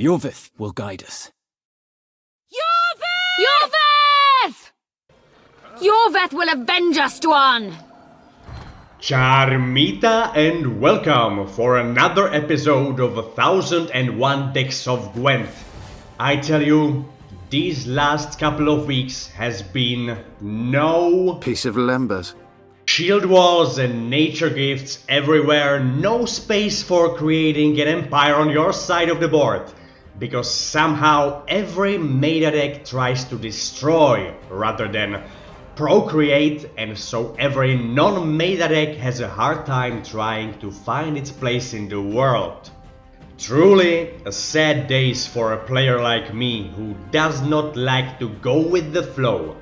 Iorveth will guide us. Iorveth! Iorveth will avenge us, Dwan! Charmita and welcome for another episode of 1001 Decks of Gwent. I tell you, these last couple of weeks has been no piece of lembas. Shield walls and nature gifts everywhere, no space for creating an empire on your side of the board. Because somehow every meta deck tries to destroy rather than procreate, and so every non-meta deck has a hard time trying to find its place in the world. Truly a sad days for a player like me who does not like to go with the flow.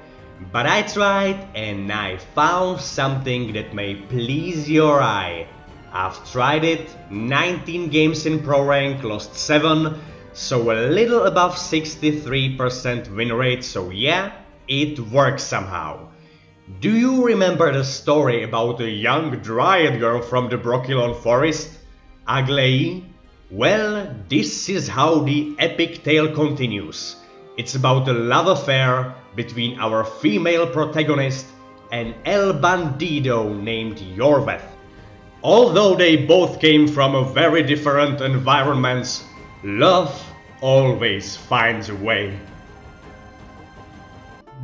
But I tried and I found something that may please your eye. I've tried it, 19 games in pro rank, lost 7, so a little above 63% win rate, so yeah, it works somehow. Do you remember the story about a young dryad girl from the Brokilon forest, Aglaïs? Well, this is how the epic tale continues. It's about a love affair between our female protagonist and El Bandido named Iorveth. Although they both came from very different environments, love always finds a way.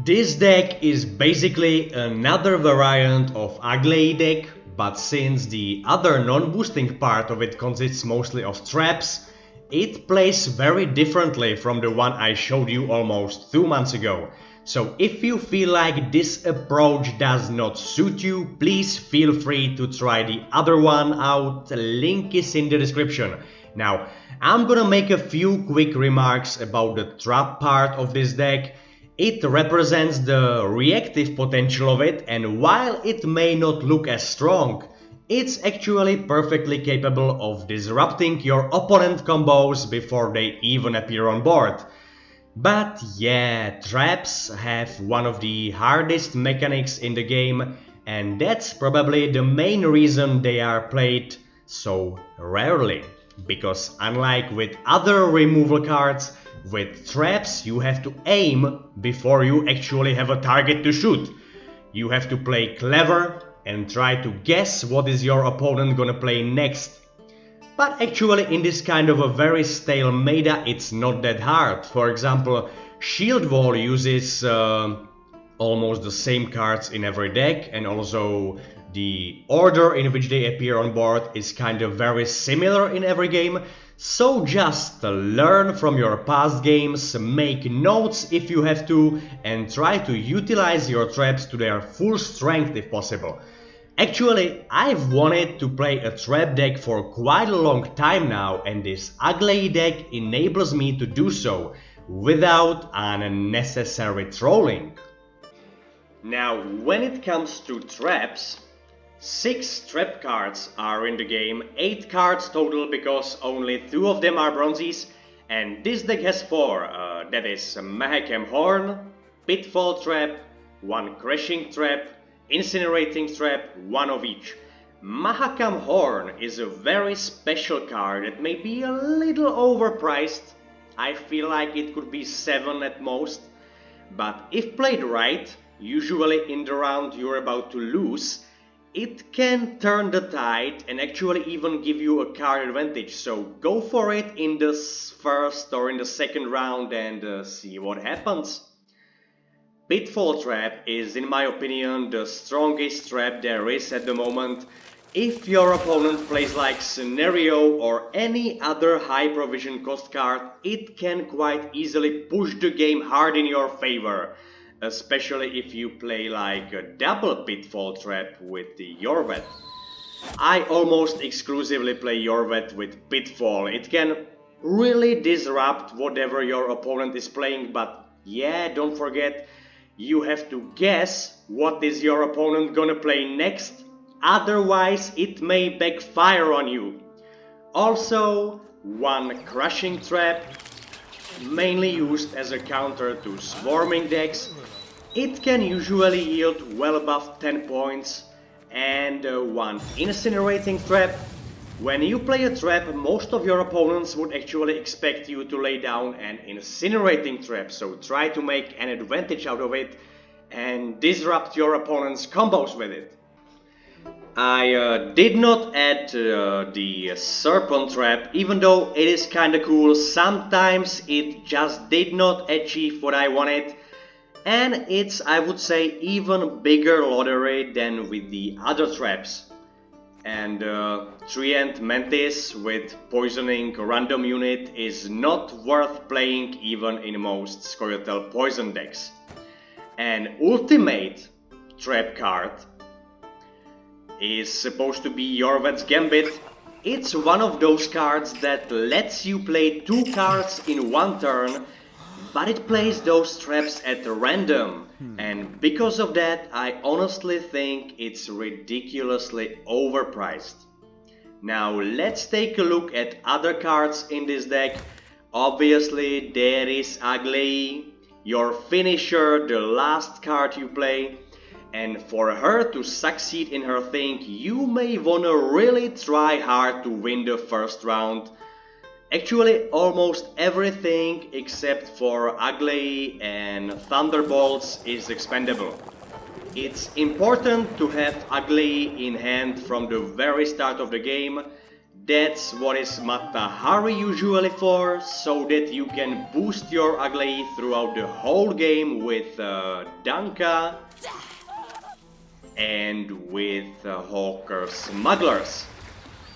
This deck is basically another variant of Aglaïs deck, but since the other non-boosting part of it consists mostly of traps, it plays very differently from the one I showed you almost 2 months ago. So if you feel like this approach does not suit you, please feel free to try the other one out, the link is in the description. Now, I'm gonna make a few quick remarks about the trap part of this deck. It represents the reactive potential of it, and while it may not look as strong, it's actually perfectly capable of disrupting your opponent combos before they even appear on board. But yeah, traps have one of the hardest mechanics in the game, and that's probably the main reason they are played so rarely. Because unlike with other removal cards, with traps you have to aim before you actually have a target to shoot. You have to play clever and try to guess what is your opponent gonna play next. But actually in this kind of a very stale meta it's not that hard. For example, Shield Wall uses almost the same cards in every deck, and also the order in which they appear on board is kind of very similar in every game. So just learn from your past games, make notes if you have to, and try to utilize your traps to their full strength if possible. Actually, I've wanted to play a trap deck for quite a long time now, and this Aglaïs deck enables me to do so without unnecessary trolling. Now, when it comes to traps, 6 trap cards are in the game, 8 cards total because only 2 of them are bronzes, and this deck has 4, that is Mahakam Horn, Pitfall Trap, 1 Crashing Trap, Incinerating Trap, 1 of each. Mahakam Horn is a very special card that may be a little overpriced. I feel like it could be 7 at most, but if played right, usually in the round you're about to lose, it can turn the tide and actually even give you a card advantage, so go for it in the first or in the second round and see what happens. Pitfall Trap is, in my opinion, the strongest trap there is at the moment. If your opponent plays like Scenario or any other high provision cost card, it can quite easily push the game hard in your favor. Especially if you play like a double Pitfall Trap with the Iorveth. I almost exclusively play Iorveth with Pitfall. It can really disrupt whatever your opponent is playing, but yeah, don't forget, you have to guess what is your opponent gonna play next, otherwise it may backfire on you. Also, 1 Crushing Trap, mainly used as a counter to swarming decks. It can usually yield well above 10 points, and 1 Incinerating Trap. When you play a trap, most of your opponents would actually expect you to lay down an incinerating trap, so try to make an advantage out of it and disrupt your opponent's combos with it. I did not add the serpent trap, even though it is kinda cool. Sometimes it just did not achieve what I wanted, and it's, I would say, even bigger lottery than with the other traps. And Treant Mantis with poisoning random unit is not worth playing even in most SCOIA'TAEL poison decks. An ultimate trap card is supposed to be Iorveth's Gambit. It's one of those cards that lets you play 2 cards in one turn, but it plays those traps at random, and because of that I honestly think it's ridiculously overpriced. Now let's take a look at other cards in this deck. Obviously there is Aglaïs, your finisher, the last card you play, and for her to succeed in her thing you may wanna really try hard to win the first round. Actually, almost everything except for Aglaïs and Thunderbolts is expendable. It's important to have Aglaïs in hand from the very start of the game. That's what is Matahari usually for, so that you can boost your Aglaïs throughout the whole game with Danka and with Hawker's Smugglers.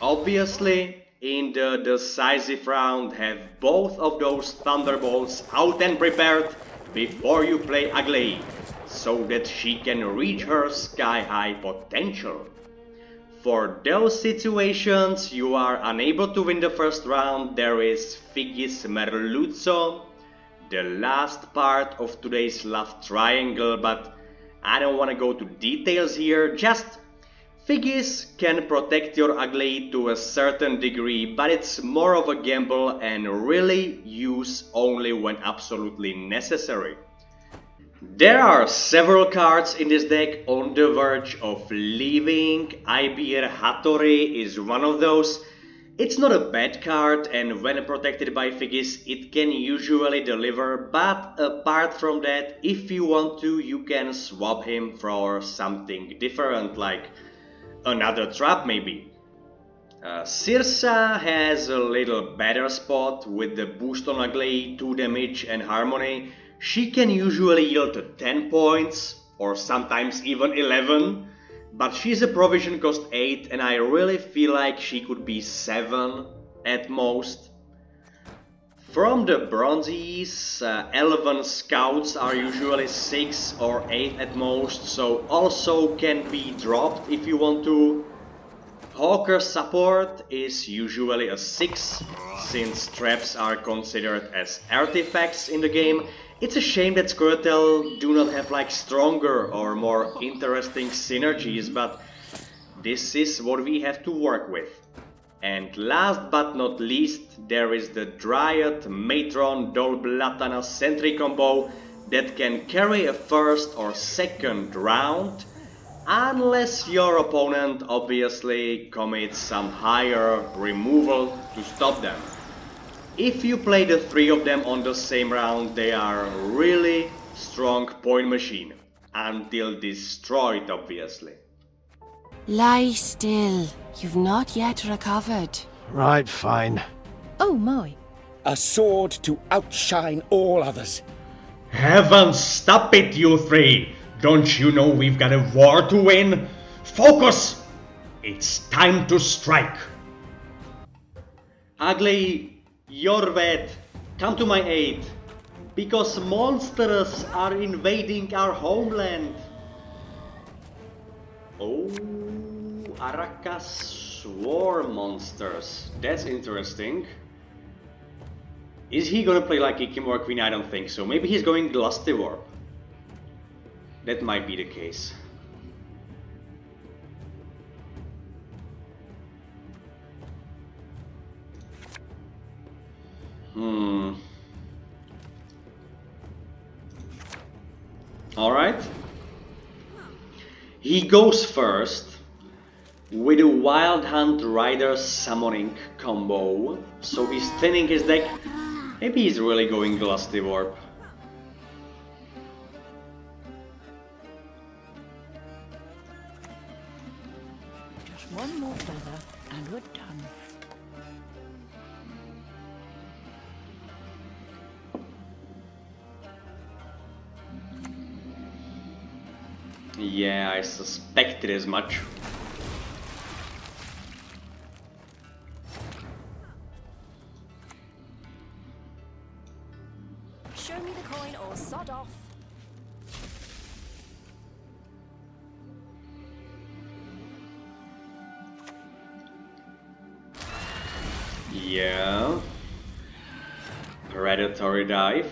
Obviously, in the decisive round, have both of those Thunderbolts out and prepared before you play Aglaïs, so that she can reach her sky-high potential. For those situations you are unable to win the first round, there is Figgis Merluzzo, the last part of today's love triangle, but I don't want to go to details here. Just Figgis can protect your Aglaïs to a certain degree, but it's more of a gamble and really use only when absolutely necessary. There are several cards in this deck on the verge of leaving. Ibir Hattori is one of those. It's not a bad card, and when protected by Figgis it can usually deliver, but apart from that, if you want to, you can swap him for something different, like another trap maybe. Sirsa has a little better spot with the boost on Aglaïs, 2 damage and harmony. She can usually yield to 10 points, or sometimes even 11, but she's a provision cost 8 and I really feel like she could be 7 at most. From the bronzies, Elven Scouts are usually 6 or 8 at most, so also can be dropped if you want to. Hawker Support is usually a 6, since traps are considered as artifacts in the game. It's a shame that SCOIA'TAEL do not have like stronger or more interesting synergies, but this is what we have to work with. And last but not least, there is the Dryad Matron Dolblatana Sentry combo that can carry a first or second round, unless your opponent obviously commits some higher removal to stop them. If you play the 3 of them on the same round, they are really strong point machine, until destroyed obviously. Lie still. You've not yet recovered. Right, fine. Oh my. A sword to outshine all others. Heavens, stop it, you 3! Don't you know we've got a war to win? Focus! It's time to strike! Ugly, Iorveth, come to my aid, because monsters are invading our homeland. Oh, Araka's swarm monsters. That's interesting. Is he gonna play like Ikimor Queen? I don't think so. Maybe he's going Lusty Warp. That might be the case. Alright. He goes first. with a Wild Hunt Rider summoning combo. So he's thinning his deck. Maybe he's really going Glusty Warp. Just one more feather and we're done. Yeah, I suspected as much. Show me the coin or sod off. Yeah. Predatory dive.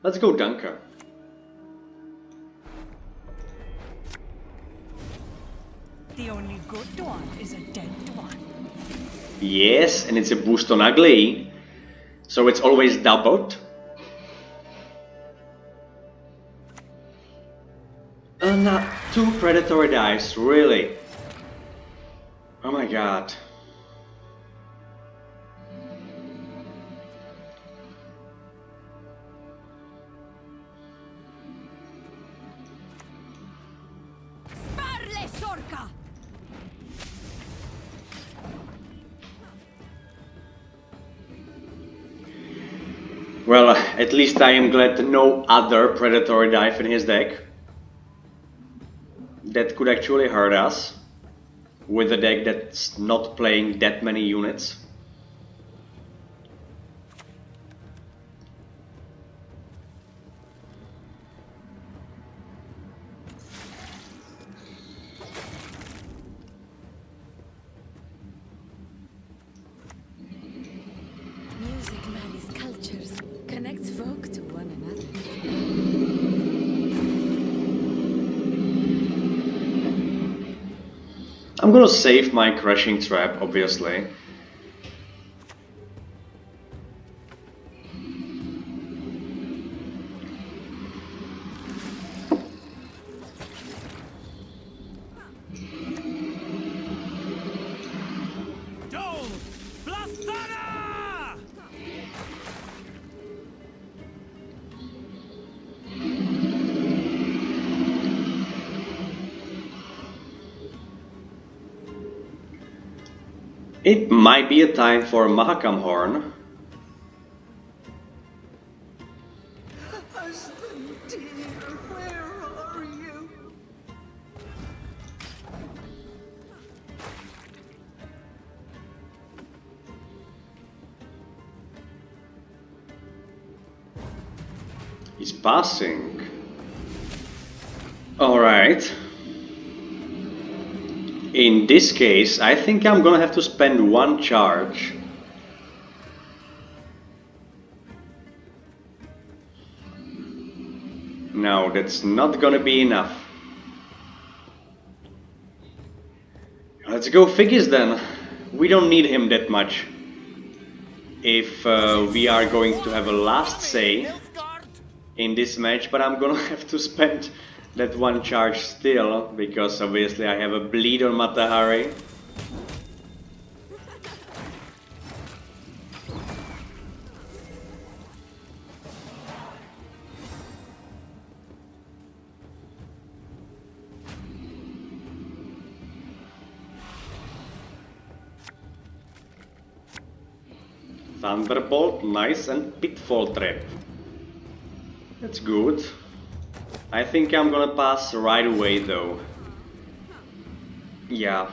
Let's go Dunker. The only good one is a dead one. Yes, and it's a boost on Aglaïs, so it's always doubled. Not 2 predatory dice, really? Oh my god. Sparle sorka! Well, at least I am glad no other predatory dive in his deck. That could actually hurt us with a deck that's not playing that many units. Music marries cultures, connects folk to one another. I'm gonna save my Crashing Trap, obviously. It might be a time for Mahakam Horn. Husband dear, where are you? He's passing. Alright. In this case, I think I'm gonna have to spend 1 charge. No, that's not gonna be enough. Let's go Figgies then. We don't need him that much. If we are going to have a last say in this match, but I'm gonna have to spend that 1 charge still, because obviously I have a bleed on Matahari. Thunderbolt, nice, and Pitfall Trap. That's good. I think I'm gonna pass right away though. Yeah.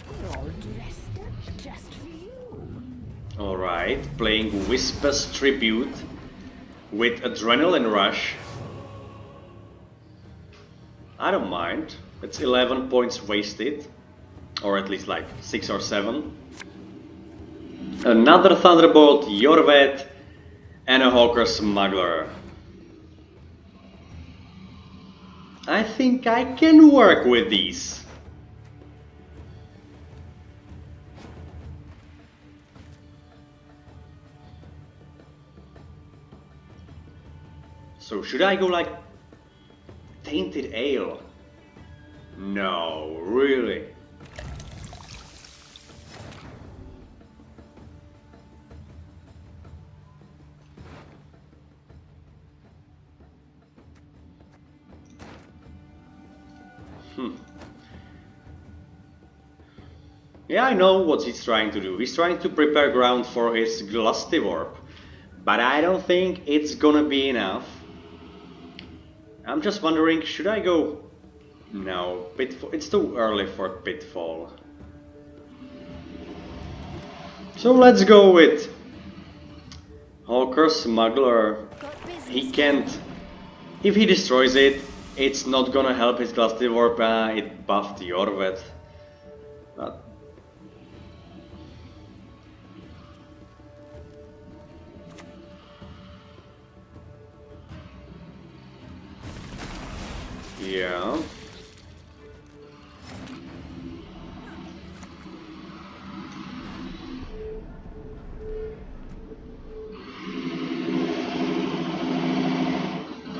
We're all dressed up just for you. Alright, playing Whisper's Tribute with Adrenaline Rush. I don't mind. It's 11 points wasted. Or at least like 6 or 7. Another Thunderbolt, Iorveth, And a hawker smuggler. I think I can work with these. So should I go like tainted ale? No, really. Yeah, I know what he's trying to do. He's trying to prepare ground for his Glusty Warp. But I don't think it's gonna be enough. I'm just wondering, should I go... No, Pitfall. It's too early for Pitfall. So let's go with... Hawker Smuggler. He can't... If he destroys it, it's not gonna help his Glusty Warp. It buffed Iorveth. But... yeah.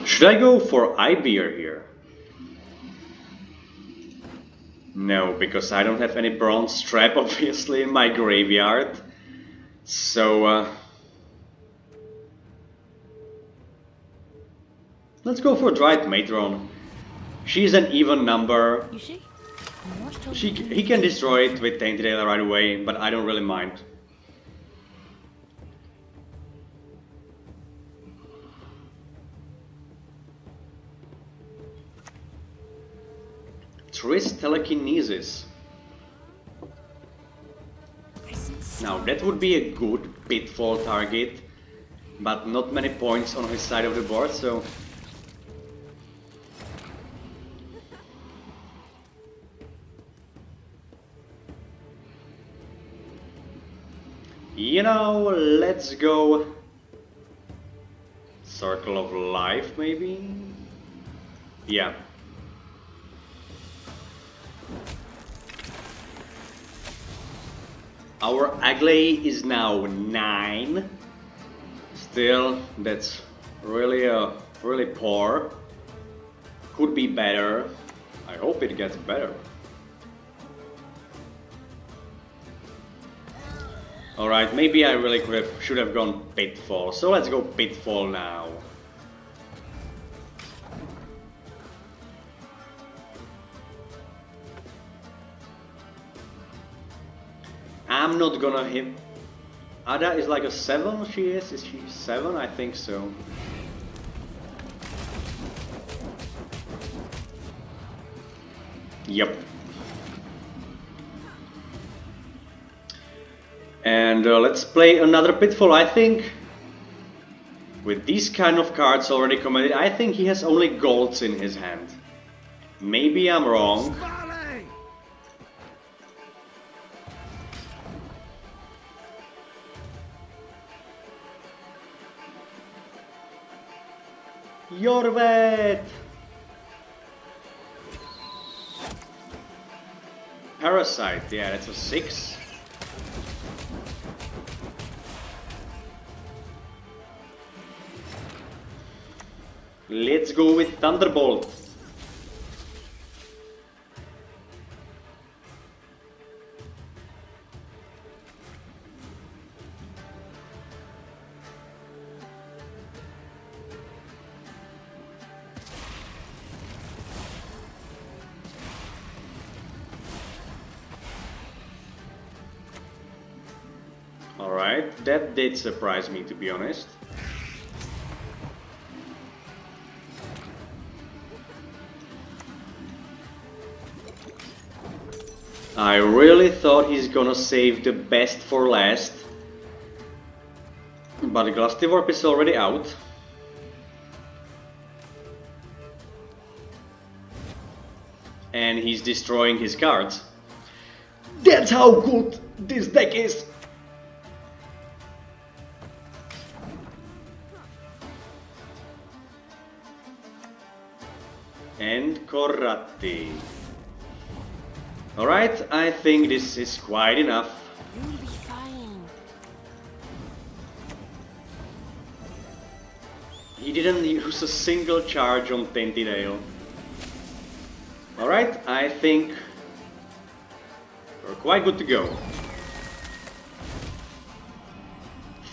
Should I go for Ibeer here? No, because I don't have any bronze strap obviously in my graveyard. So let's go for Dried Matron. She's an even number. You see? He can destroy it with Tainted Ale right away, but I don't really mind. Triss Telekinesis. Now that would be a good Pitfall target, but not many points on his side of the board, so... You know, let's go... Circle of Life, maybe? Yeah. Our Aglaïs is now 9. Still, that's really poor. Could be better. I hope it gets better. Alright, maybe I really should have gone Pitfall. So let's go Pitfall now. I'm not gonna hit. Ada is like a 7, she is? Is she 7? I think so. Yep. And let's play another Pitfall. I think with these kind of cards already committed, I think he has only golds in his hand. Maybe I'm wrong. Iorveth! Parasite, yeah, that's a 6. Let's go with Thunderbolt. Alright, that did surprise me, to be honest. I really thought he's gonna save the best for last. But the Glusty Warp is already out. And he's destroying his cards. That's how good this deck is! And Corratti. Alright, I think this is quite enough. You'll be fine. He didn't use a single charge on Tentidale. Alright, I think we're quite good to go.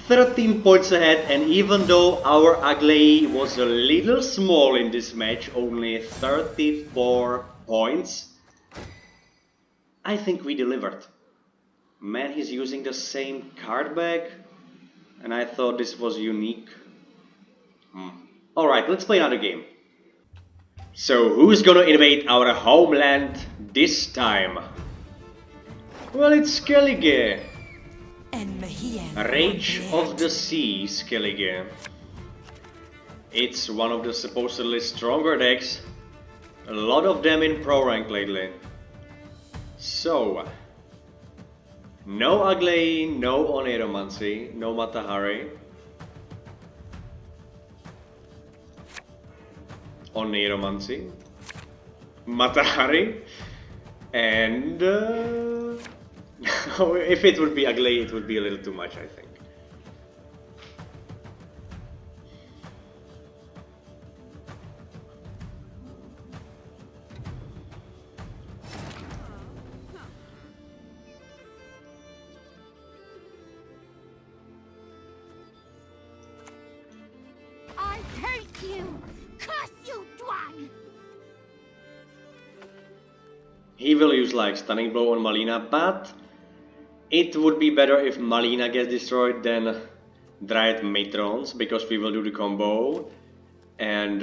13 points ahead, and even though our Aglaïs was a little small in this match, only 34 points, I think we delivered. Man, he's using the same card bag, and I thought this was unique. Alright, let's play another game. So, who's gonna invade our homeland this time? Well, it's Skellige. And Mahian. Rage of the Sea, Skellige. It's one of the supposedly stronger decks. A lot of them in pro rank lately. So, no Aglaïs, no Oneromancy, no Matahari. Oneromancy, Matahari, and if it would be Aglaïs, it would be a little too much, I think. I hate you! Curse you, Dwan! He will use like Stunning Blow on Malina, but it would be better if Malina gets destroyed than Dryad Matrons, because we will do the combo, and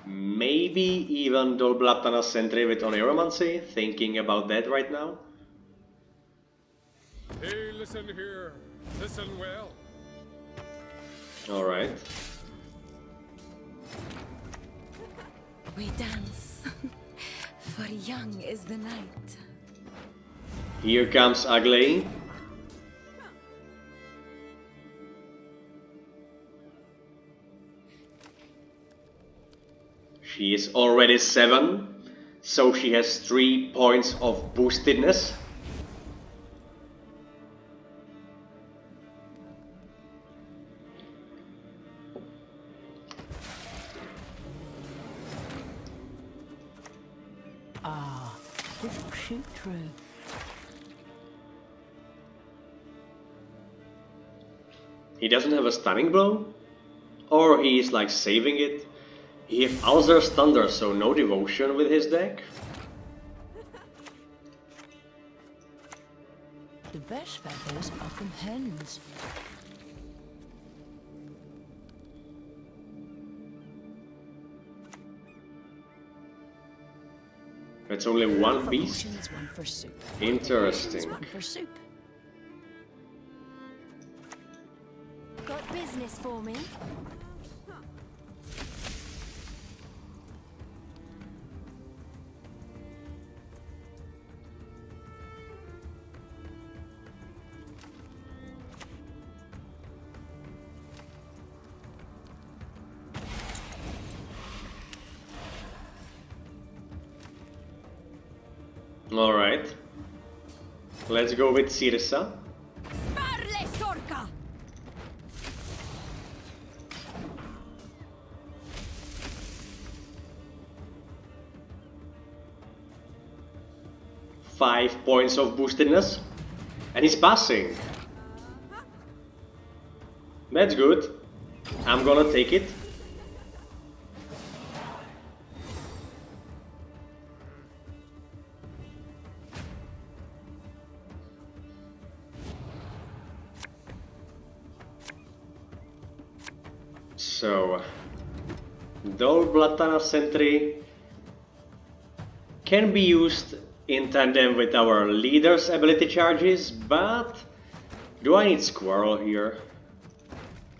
maybe even Dolblatana Sentry with Oneromancy, thinking about that right now. Hey, listen here. Listen well. Alright. We dance, for young is the night. Here comes Aglaïs. She is already 7, so she has 3 points of boostedness. Ah, this will shoot through. He doesn't have a Stunning Blow? Or he is like saving it? He has Alzar's Thunder, so no Devotion with his deck? The best feathers are from hens. It's only one beast? Promotions, one for soup. Interesting. One for soup. Got business for me? Alright. Let's go with Sirsa. Sparle Sorka! 5 points of boostedness. And he's passing. That's good. I'm gonna take it. So, Dolblatana Sentry can be used in tandem with our leader's ability charges, but do I need Squirrel here?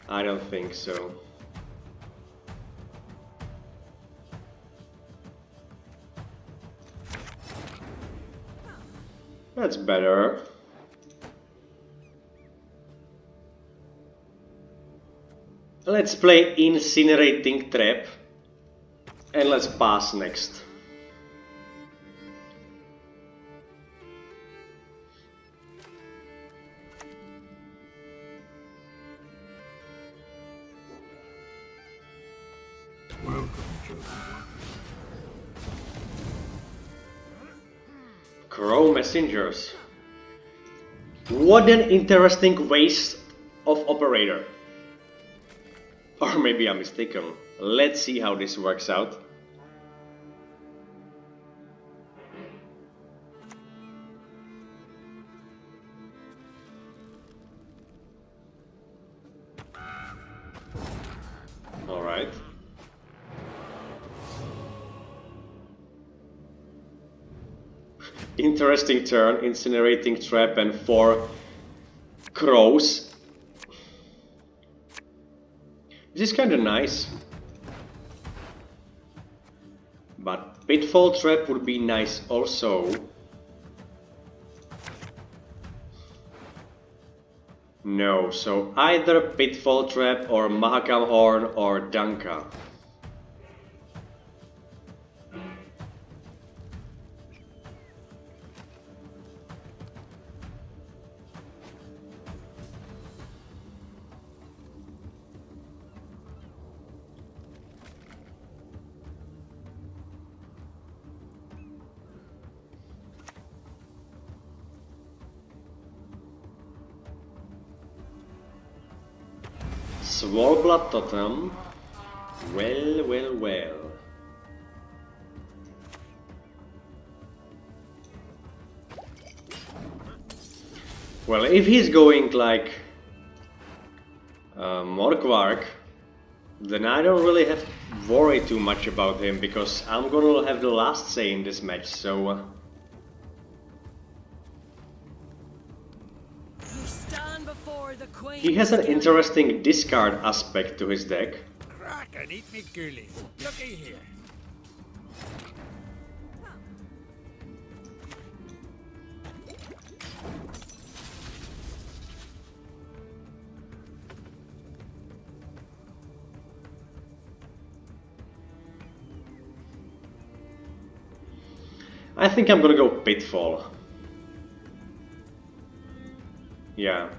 I don't think so. That's better. Let's play Incinerating Trap. And let's pass next. Crow messengers. What an interesting waste of operator. Or maybe I'm mistaken. Let's see how this works out. Alright. Interesting turn, incinerating trap and 4 crows. This is kinda nice. But pitfall trap would be nice also. No, so either pitfall trap or Mahakam horn or Danka. Swall blood totem. Well, well, well. Well, if he's going like Morkvark, then I don't really have to worry too much about him because I'm gonna have the last say in this match, so... He has an interesting discard aspect to his deck. Crack and eat me ghoulies. Looky here. I think I'm gonna go Pitfall. Yeah.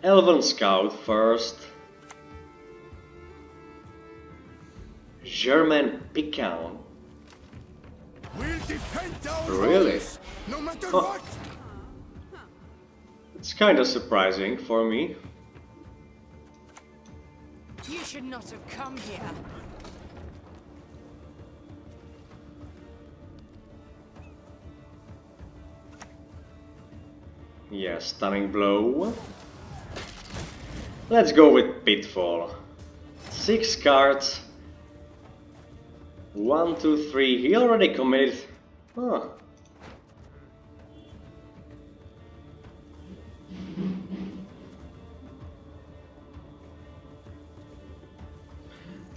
Elven Scout first. German Pecan. We'll defend our Really? homes, no matter Huh. what. It's kind of surprising for me. You should not have come here. Yeah, stunning blow. Let's go with Pitfall. 6 cards. 1, 2, 3. He already committed. Huh.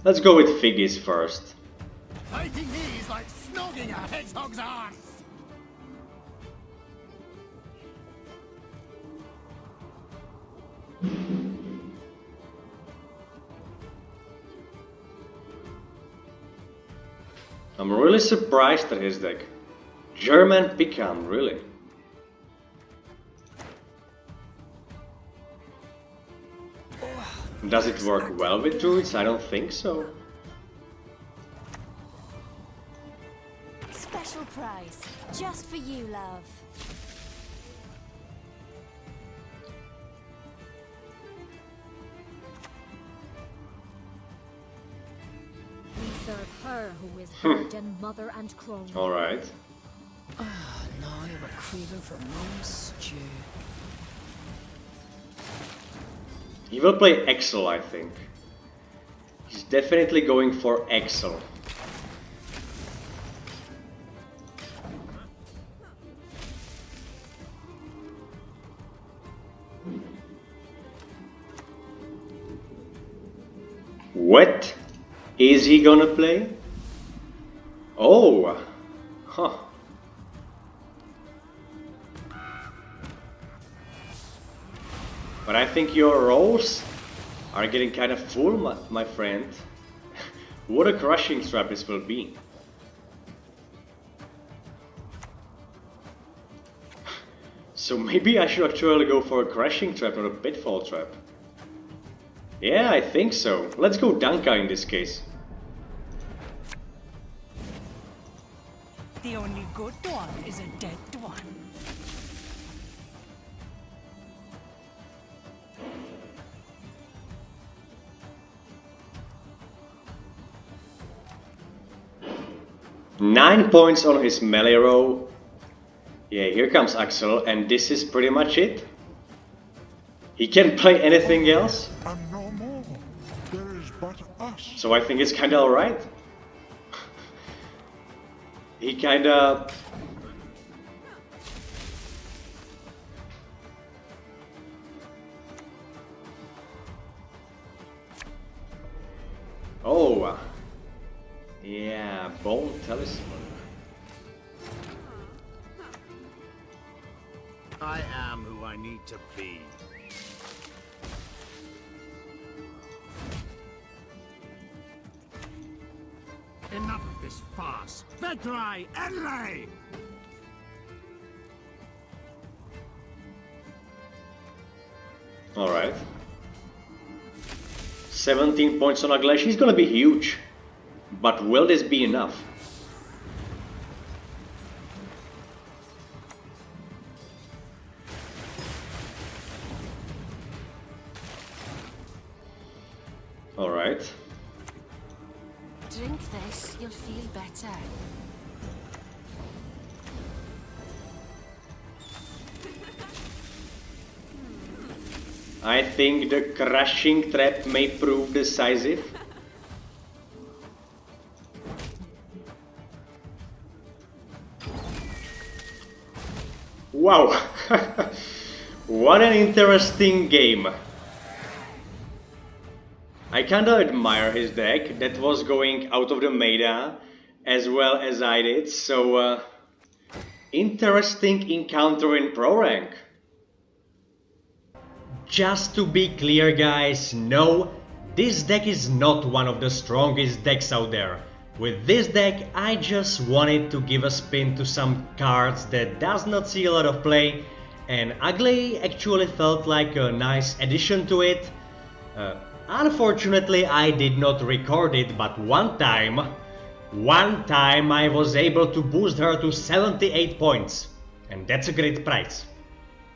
Let's go with Figgies first. Fighting me is like snogging a hedgehog's arse. I'm really surprised at his deck. German Pecan, really. Does it work well with druids? I don't think so. Special prize, just for you, love. We serve her who is virgin, mother, and crone. Alright. Now we're craving for more stew. He will play Excel, I think. He's definitely going for Excel. What is he gonna play? Oh, huh. But I think your rolls are getting kind of full, my friend. What a crushing trap this will be. So maybe I should actually go for a crashing trap, not a pitfall trap. Yeah, I think so. Let's go Danka in this case. The only good one is a dead one. Nine points on his melee row. Yeah, here comes Axel, and this is pretty much it. He can't play anything else. And no more. There is but us. So I think it's kinda alright. He kinda... Oh! Yeah, Bone Talisman. I am who I need to be. Enough of this farce. Vedrai Enlay! Alright. 17 points on Aglaïs. She's gonna be huge. But will this be enough? Alright. Drink this, you'll feel better. I think the crushing trap may prove decisive. Wow! What an interesting game. I kinda admire his deck that was going out of the meta as well as I did, so interesting encounter in Pro Rank. Just to be clear guys, no, this deck is not one of the strongest decks out there. With this deck I just wanted to give a spin to some cards that does not see a lot of play, and Aglaïs actually felt like a nice addition to it. Unfortunately I did not record it, but one time I was able to boost her to 78 points, and that's a great price.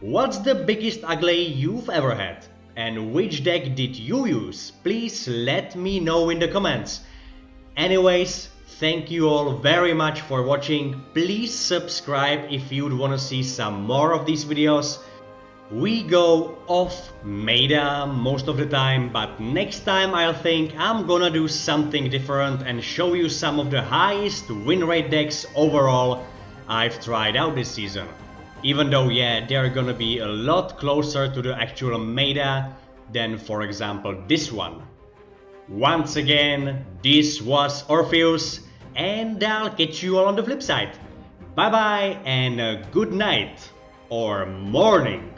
What's the biggest Aglaïs you've ever had? And which deck did you use? Please let me know in the comments. Anyways, thank you all very much for watching. Please subscribe if you'd wanna see some more of these videos. We go off meta most of the time, but next time I think I'm gonna do something different and show you some of the highest win rate decks overall I've tried out this season. Even though, yeah, they're gonna be a lot closer to the actual meta than, for example, this one. Once again, this was 0rfeus's, and I'll catch you all on the flip side. Bye bye and good night or morning.